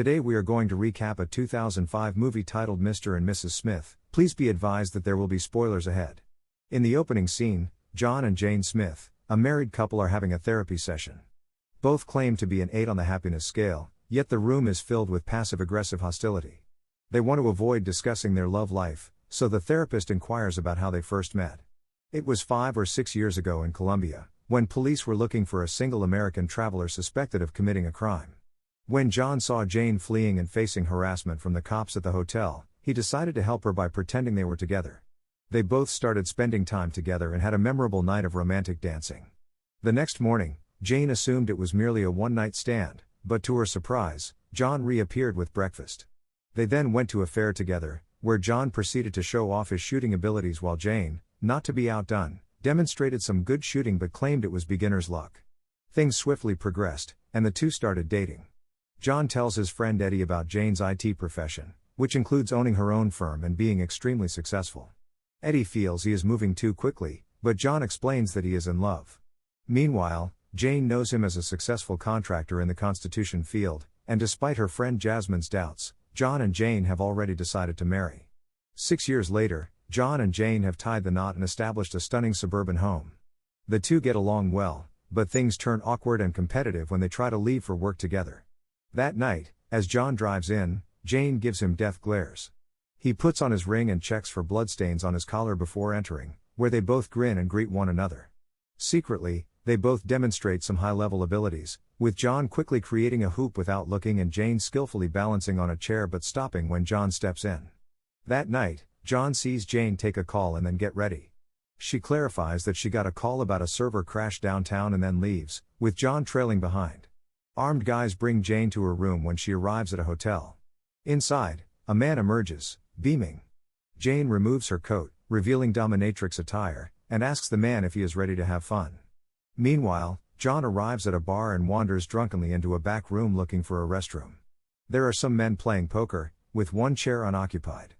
Today we are going to recap a 2005 movie titled Mr. and Mrs. Smith. Please be advised that there will be spoilers ahead. In the opening scene, John and Jane Smith, a married couple, are having a therapy session. Both claim to be an 8 on the happiness scale, yet the room is filled with passive-aggressive hostility. They want to avoid discussing their love life, so the therapist inquires about how they first met. It was 5 or 6 years ago in Colombia, when police were looking for a single American traveler suspected of committing a crime. When John saw Jane fleeing and facing harassment from the cops at the hotel, he decided to help her by pretending they were together. They both started spending time together and had a memorable night of romantic dancing. The next morning, Jane assumed it was merely a one-night stand, but to her surprise, John reappeared with breakfast. They then went to a fair together, where John proceeded to show off his shooting abilities while Jane, not to be outdone, demonstrated some good shooting but claimed it was beginner's luck. Things swiftly progressed, and the two started dating. John tells his friend Eddie about Jane's IT profession, which includes owning her own firm and being extremely successful. Eddie feels he is moving too quickly, but John explains that he is in love. Meanwhile, Jane knows him as a successful contractor in the Constitution field, and despite her friend Jasmine's doubts, John and Jane have already decided to marry. 6 years later, John and Jane have tied the knot and established a stunning suburban home. The two get along well, but things turn awkward and competitive when they try to leave for work together. That night, as John drives in, Jane gives him death glares. He puts on his ring and checks for bloodstains on his collar before entering, where they both grin and greet one another. Secretly, they both demonstrate some high-level abilities, with John quickly creating a hoop without looking and Jane skillfully balancing on a chair but stopping when John steps in. That night, John sees Jane take a call and then get ready. She clarifies that she got a call about a server crash downtown and then leaves, with John trailing behind. Armed guys bring Jane to her room when she arrives at a hotel. Inside, a man emerges, beaming. Jane removes her coat, revealing dominatrix attire, and asks the man if he is ready to have fun. Meanwhile, John arrives at a bar and wanders drunkenly into a back room looking for a restroom. There are some men playing poker, with one chair unoccupied.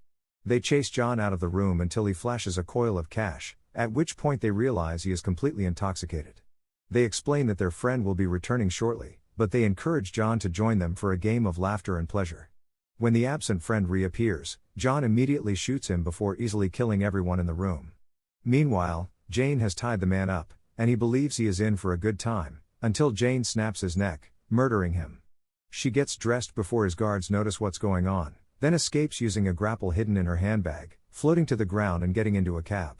They chase John out of the room until he flashes a coil of cash, at which point they realize he is completely intoxicated. They explain that their friend will be returning shortly, but they encourage John to join them for a game of laughter and pleasure. When the absent friend reappears, John immediately shoots him before easily killing everyone in the room. Meanwhile, Jane has tied the man up, and he believes he is in for a good time, until Jane snaps his neck, murdering him. She gets dressed before his guards notice what's going on, then escapes using a grapple hidden in her handbag, floating to the ground and getting into a cab.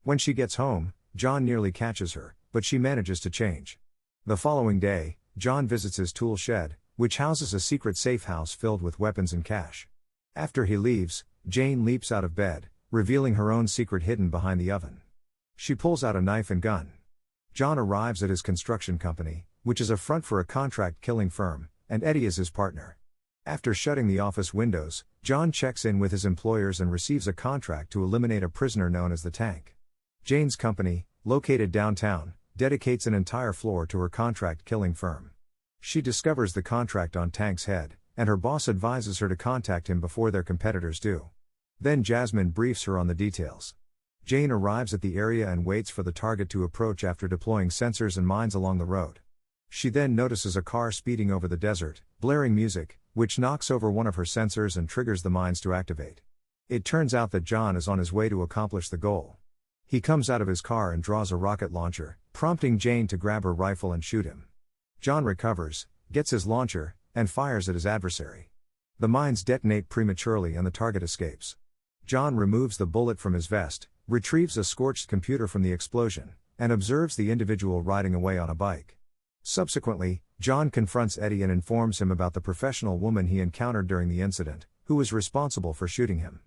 When she gets home, John nearly catches her, but she manages to change. The following day, John visits his tool shed, which houses a secret safe house filled with weapons and cash. After he leaves, Jane leaps out of bed, revealing her own secret hidden behind the oven. She pulls out a knife and gun. John arrives at his construction company, which is a front for a contract-killing firm, and Eddie is his partner. After shutting the office windows, John checks in with his employers and receives a contract to eliminate a prisoner known as the Tank. Jane's company, located downtown, dedicates an entire floor to her contract-killing firm. She discovers the contract on Tank's head, and her boss advises her to contact him before their competitors do. Then Jasmine briefs her on the details. Jane arrives at the area and waits for the target to approach after deploying sensors and mines along the road. She then notices a car speeding over the desert, blaring music, which knocks over one of her sensors and triggers the mines to activate. It turns out that John is on his way to accomplish the goal. He comes out of his car and draws a rocket launcher, prompting Jane to grab her rifle and shoot him. John recovers, gets his launcher, and fires at his adversary. The mines detonate prematurely and the target escapes. John removes the bullet from his vest, retrieves a scorched computer from the explosion, and observes the individual riding away on a bike. Subsequently, John confronts Eddie and informs him about the professional woman he encountered during the incident, who was responsible for shooting him.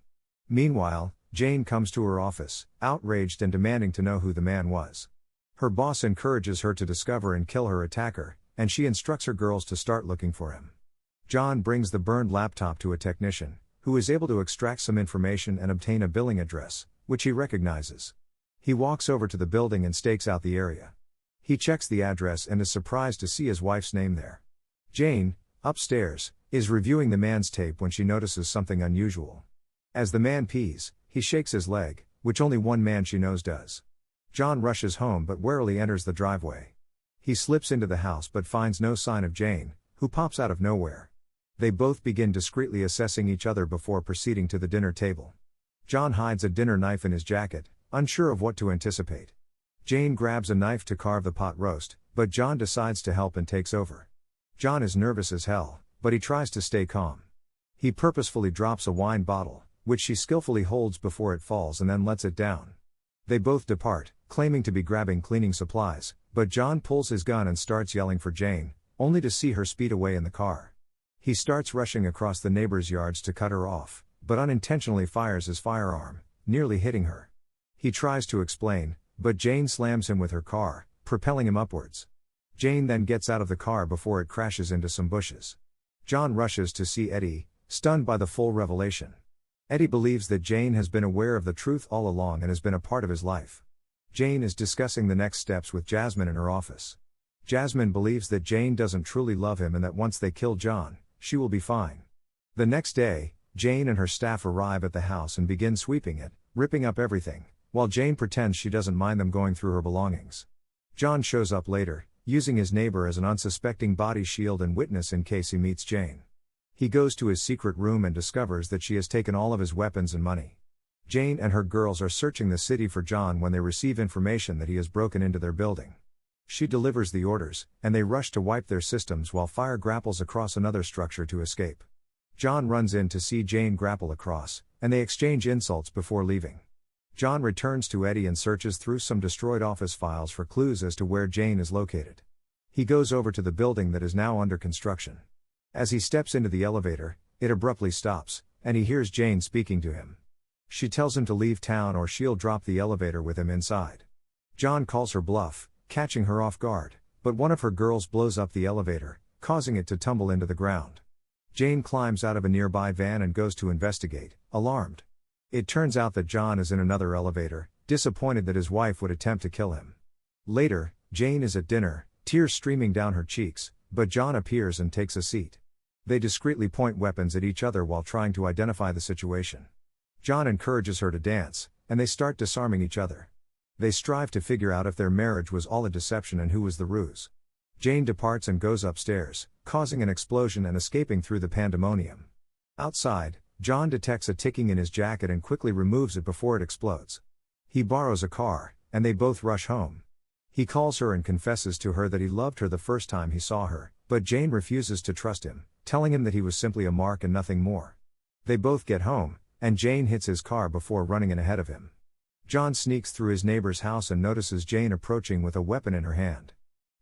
Meanwhile, Jane comes to her office, outraged and demanding to know who the man was. Her boss encourages her to discover and kill her attacker, and she instructs her girls to start looking for him. John brings the burned laptop to a technician, who is able to extract some information and obtain a billing address, which he recognizes. He walks over to the building and stakes out the area. He checks the address and is surprised to see his wife's name there. Jane, upstairs, is reviewing the man's tape when she notices something unusual. As the man pees, he shakes his leg, which only one man she knows does. John rushes home but warily enters the driveway. He slips into the house but finds no sign of Jane, who pops out of nowhere. They both begin discreetly assessing each other before proceeding to the dinner table. John hides a dinner knife in his jacket, unsure of what to anticipate. Jane grabs a knife to carve the pot roast, but John decides to help and takes over. John is nervous as hell, but he tries to stay calm. He purposefully drops a wine bottle, which she skillfully holds before it falls and then lets it down. They both depart, claiming to be grabbing cleaning supplies, but John pulls his gun and starts yelling for Jane, only to see her speed away in the car. He starts rushing across the neighbors' yards to cut her off, but unintentionally fires his firearm, nearly hitting her. He tries to explain, but Jane slams him with her car, propelling him upwards. Jane then gets out of the car before it crashes into some bushes. John rushes to see Eddie, stunned by the full revelation. Eddie believes that Jane has been aware of the truth all along and has been a part of his life. Jane is discussing the next steps with Jasmine in her office. Jasmine believes that Jane doesn't truly love him and that once they kill John, she will be fine. The next day, Jane and her staff arrive at the house and begin sweeping it, ripping up everything, while Jane pretends she doesn't mind them going through her belongings. John shows up later, using his neighbor as an unsuspecting body shield and witness in case he meets Jane. He goes to his secret room and discovers that she has taken all of his weapons and money. Jane and her girls are searching the city for John when they receive information that he has broken into their building. She delivers the orders, and they rush to wipe their systems while fire grapples across another structure to escape. John runs in to see Jane grapple across, and they exchange insults before leaving. John returns to Eddie and searches through some destroyed office files for clues as to where Jane is located. He goes over to the building that is now under construction. As he steps into the elevator, it abruptly stops, and he hears Jane speaking to him. She tells him to leave town or she'll drop the elevator with him inside. John calls her bluff, catching her off guard, but one of her girls blows up the elevator, causing it to tumble into the ground. Jane climbs out of a nearby van and goes to investigate, alarmed. It turns out that John is in another elevator, disappointed that his wife would attempt to kill him. Later, Jane is at dinner, tears streaming down her cheeks, but John appears and takes a seat. They discreetly point weapons at each other while trying to identify the situation. John encourages her to dance, and they start disarming each other. They strive to figure out if their marriage was all a deception and who was the ruse. Jane departs and goes upstairs, causing an explosion and escaping through the pandemonium. Outside, John detects a ticking in his jacket and quickly removes it before it explodes. He borrows a car, and they both rush home. He calls her and confesses to her that he loved her the first time he saw her, but Jane refuses to trust him, telling him that he was simply a mark and nothing more. They both get home, and Jane hits his car before running in ahead of him. John sneaks through his neighbor's house and notices Jane approaching with a weapon in her hand.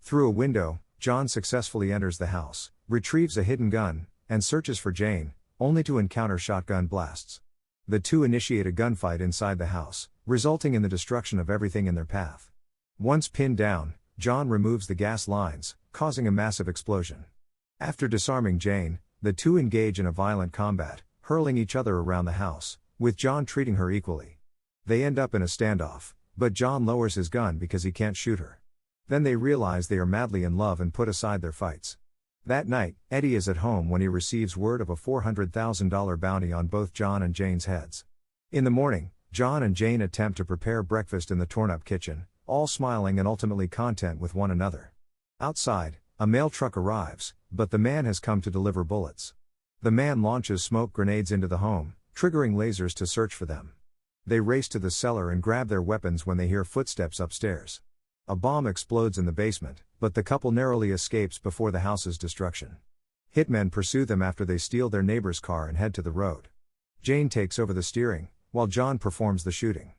Through a window, John successfully enters the house, retrieves a hidden gun, and searches for Jane, only to encounter shotgun blasts. The two initiate a gunfight inside the house, resulting in the destruction of everything in their path. Once pinned down, John removes the gas lines, causing a massive explosion. After disarming Jane, the two engage in a violent combat, hurling each other around the house, with John treating her equally. They end up in a standoff, but John lowers his gun because he can't shoot her. Then they realize they are madly in love and put aside their fights. That night, Eddie is at home when he receives word of a $400,000 bounty on both John and Jane's heads. In the morning, John and Jane attempt to prepare breakfast in the torn-up kitchen, all smiling and ultimately content with one another. Outside, a mail truck arrives, but the man has come to deliver bullets. The man launches smoke grenades into the home, triggering lasers to search for them. They race to the cellar and grab their weapons when they hear footsteps upstairs. A bomb explodes in the basement, but the couple narrowly escapes before the house's destruction. Hitmen pursue them after they steal their neighbor's car and head to the road. Jane takes over the steering, while John performs the shooting.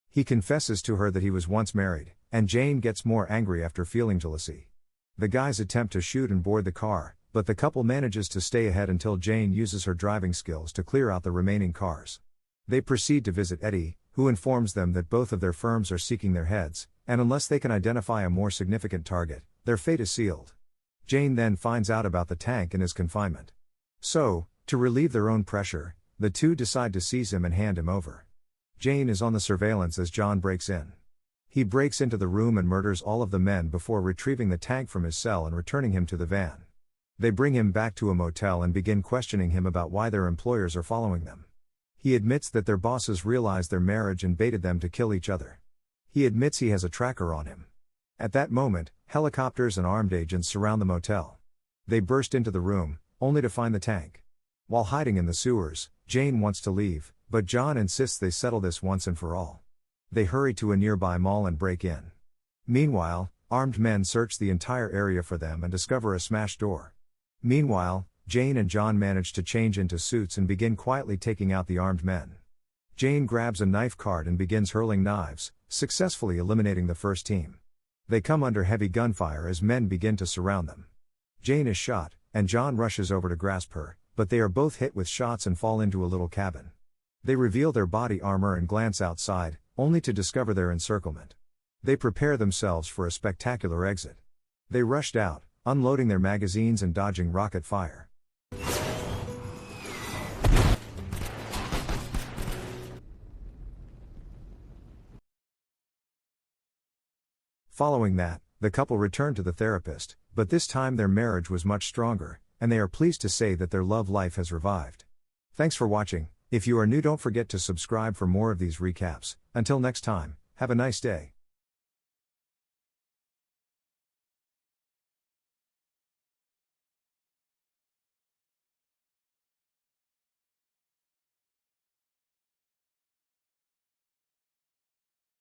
He confesses to her that he was once married, and Jane gets more angry after feeling jealousy. The guys attempt to shoot and board the car, but the couple manages to stay ahead until Jane uses her driving skills to clear out the remaining cars. They proceed to visit Eddie, who informs them that both of their firms are seeking their heads, and unless they can identify a more significant target, their fate is sealed. Jane then finds out about the tank and his confinement. So, to relieve their own pressure, the two decide to seize him and hand him over. Jane is on the surveillance as John breaks in. He breaks into the room and murders all of the men before retrieving the tank from his cell and returning him to the van. They bring him back to a motel and begin questioning him about why their employers are following them. He admits that their bosses realized their marriage and baited them to kill each other. He admits he has a tracker on him. At that moment, helicopters and armed agents surround the motel. They burst into the room, only to find the tank. While hiding in the sewers, Jane wants to leave, but John insists they settle this once and for all. They hurry to a nearby mall and break in. Meanwhile, armed men search the entire area for them and discover a smashed door. Meanwhile, Jane and John manage to change into suits and begin quietly taking out the armed men. Jane grabs a knife cart and begins hurling knives, successfully eliminating the first team. They come under heavy gunfire as men begin to surround them. Jane is shot, and John rushes over to grasp her, but they are both hit with shots and fall into a little cabin. They reveal their body armor and glance outside, only to discover their encirclement. They prepare themselves for a spectacular exit. They rushed out, unloading their magazines and dodging rocket fire. Following that, the couple return to the therapist, but this time their marriage was much stronger, and they are pleased to say that their love life has revived. Thanks for watching. If you are new, don't forget to subscribe for more of these recaps. Until next time, have a nice day.